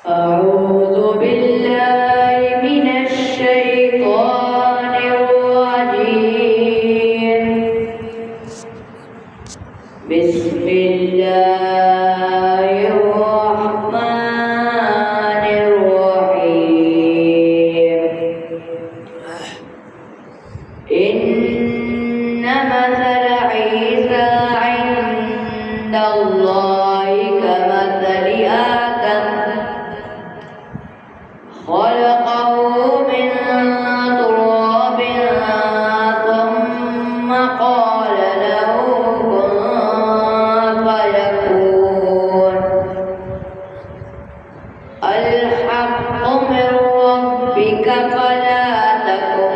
أعوذ بالله من الشيطان الرجيم. بسم الله الرحمن الرحيم. إن مثل عيسى عند الله كمثل آدم خلقه من تراب ثم قال له كن فيكون. الحق من ربك فلا تكن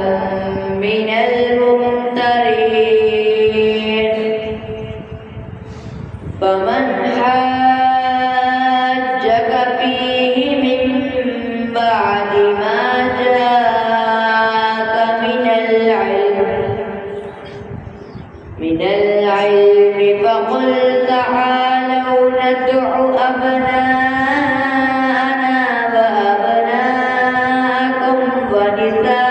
من الممترين. فمن حاجك فيه من بعد ما جاءك من العلم فقل تعالوا ندع أبناءنا وأبناءكم ونساءنا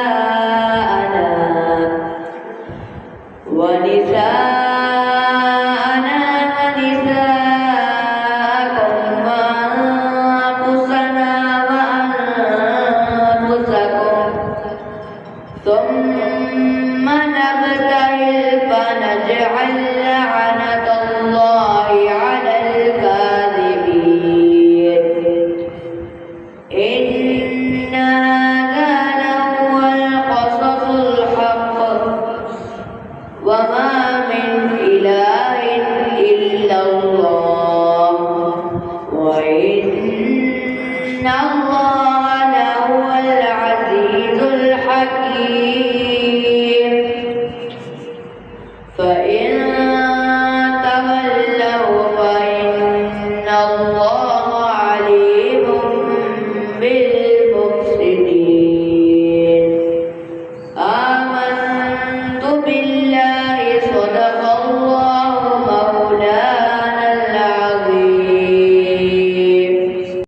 ونساءكم وأنفسنا وأنفسكم ثم نبتهل فنجعل لعنة الله على الكاذبين. إن هذا لهو القصص الحق وما من إله إلا الله وإن الله لهو العزيز الحكيم. فإن تولوا فإن الله عليم بالمفسدين. آمنت بالله